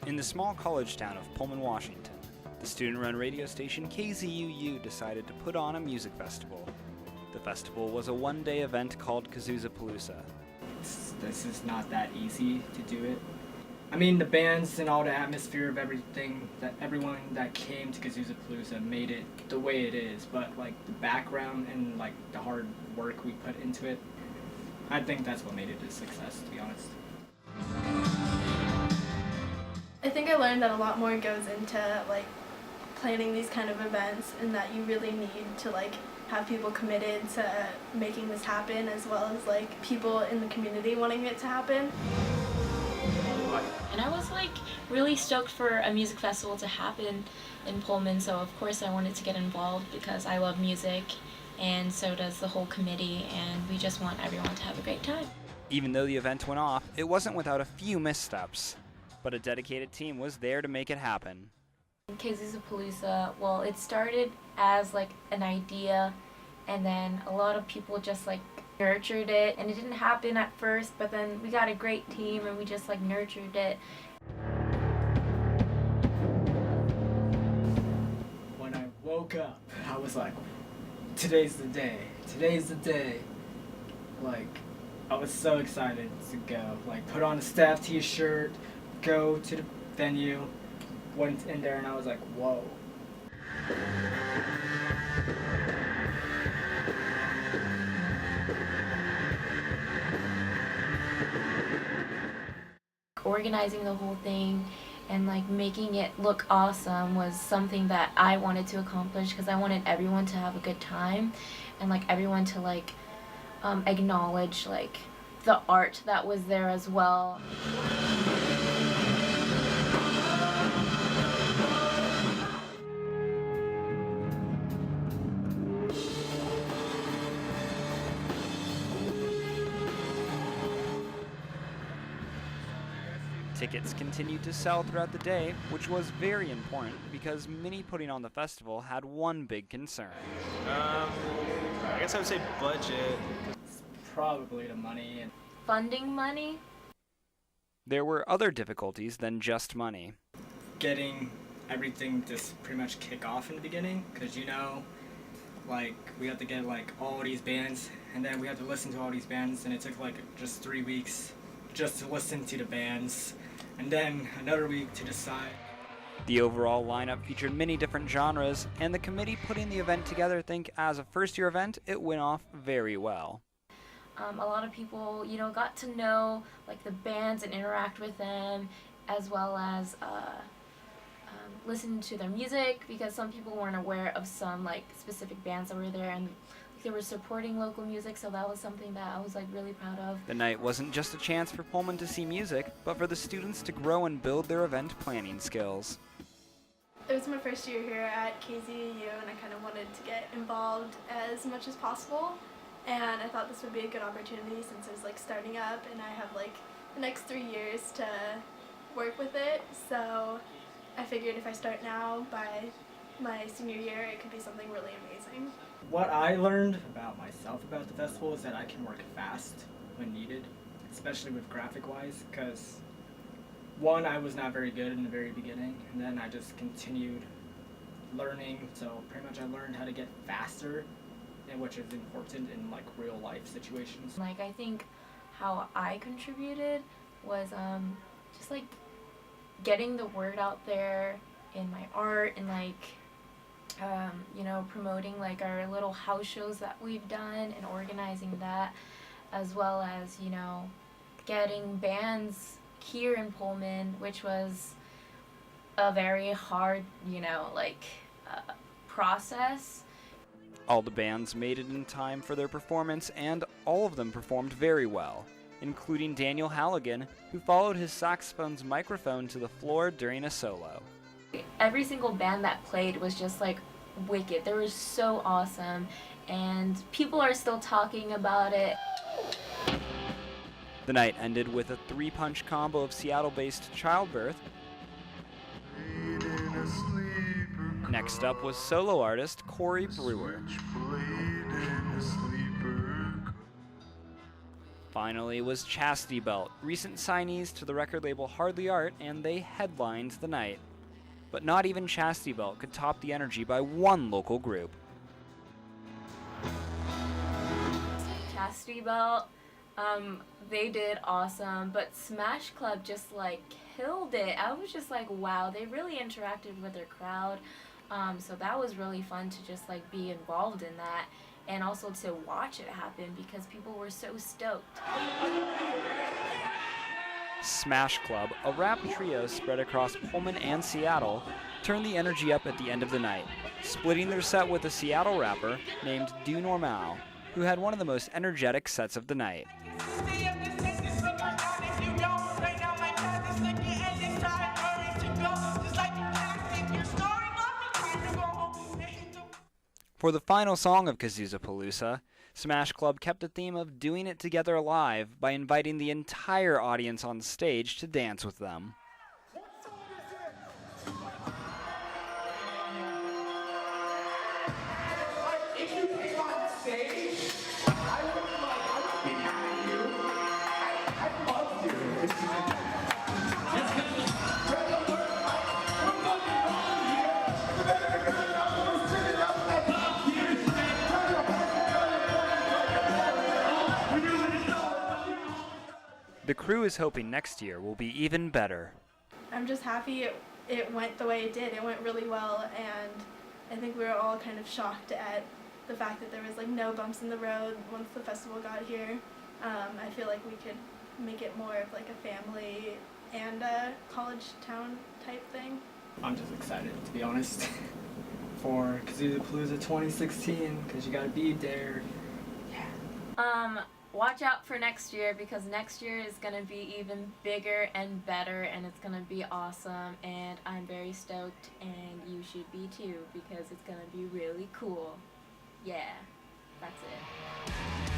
In the small college town of Pullman, Washington, the student-run radio station KZUU decided to put on a music festival. The festival was a one-day event called Kazzuzapalousa. This is not that easy to do it. I mean, the bands and all the atmosphere of everything, that everyone that came to Kazzuzapalousa made it the way it is, but like the background and like the hard work we put into it, I think that's what made it a success, to be honest. I think I learned that a lot more goes into like planning these kind of events, and that you really need to like have people committed to making this happen, as well as like people in the community wanting it to happen. And I was like really stoked for a music festival to happen in Pullman, so of course I wanted to get involved because I love music, and so does the whole committee, and we just want everyone to have a great time. Even though the event went off, it wasn't without a few missteps, but a dedicated team was there to make it happen. Kazzuzapalousa, well, it started as like an idea, and then a lot of people just like nurtured it, and it didn't happen at first, but then we got a great team and we just like nurtured it. When I woke up, I was like, today's the day, today's the day. Like, I was so excited to go, like put on a staff t-shirt, go to the venue, went in there and I was like, whoa. Organizing the whole thing and like making it look awesome was something that I wanted to accomplish, because I wanted everyone to have a good time and like everyone to like acknowledge like the art that was there as well. Tickets continued to sell throughout the day, which was very important because many putting on the festival had one big concern. I guess I would say budget. It's probably the money and Funding money? There were other difficulties than just money. getting everything to pretty much kick off in the beginning, because you know, like we had to get like all these bands, and then we had to listen to all these bands, and it took like just 3 weeks just to listen to the bands, and then another week to decide. The overall lineup featured many different genres, and the committee putting the event together think as a first-year event, it went off very well. A lot of people, you know, got to know like the bands and interact with them, as well as listen to their music, because some people weren't aware of some like specific bands that were there, and they were supporting local music, so that was something that I was like really proud of. The night wasn't just a chance for Pullman to see music, but for the students to grow and build their event planning skills. It was my first year here at KZUU, and I kind of wanted to get involved as much as possible, and I thought this would be a good opportunity since it was like starting up, and I have like the next 3 years to work with it, so I figured if I start now, by my senior year, it could be something really amazing. What I learned about myself about the festival is that I can work fast when needed, especially with graphic-wise, because one, I was not very good in the very beginning, and then I just continued learning, so pretty much I learned how to get faster, and which is important in like real life situations. Like, I think how I contributed was just like getting the word out there in my art, and like you know, promoting like our little house shows that we've done and organizing that, as well as, you know, getting bands here in Pullman, which was a very hard, you know, like process. All the bands made it in time for their performance, and all of them performed very well, including Daniel Halligan, who followed his saxophone's microphone to the floor during a solo. Every single band that played was just like wicked. They were so awesome, and people are still talking about it. The night ended with a 3-punch combo of Seattle-based Childbirth. Next up was solo artist Brewer. Finally was Chastity Belt, recent signees to the record label Hardly Art, and they headlined the night. But not even Chastity Belt could top the energy by one local group. Chastity Belt, they did awesome, but SMASHCLUB just like killed it. I was just like, wow, they really interacted with their crowd. So that was really fun to just like be involved in that, and also to watch it happen because people were so stoked. SMASHCLUB, a rap trio spread across Pullman and Seattle, turned the energy up at the end of the night, splitting their set with a Seattle rapper named DoNormaal, who had one of the most energetic sets of the night. For the final song of Kazzuzapalousa, SMASHCLUB kept the theme of doing it together live by inviting the entire audience on stage to dance with them. If you came on stage, I would be happy you. I'd love to. The crew is hoping next year will be even better. I'm just happy it went the way it did. It went really well, and I think we were all kind of shocked at the fact that there was like no bumps in the road once the festival got here. I feel like we could make it more of like a family and a college town type thing. I'm just excited, to be honest, for Kazzuzapalousa 2016, because you gotta be there. Watch out for next year, because next year is going to be even bigger and better, and it's going to be awesome, and I'm very stoked, and you should be too, because it's going to be really cool. Yeah, that's it.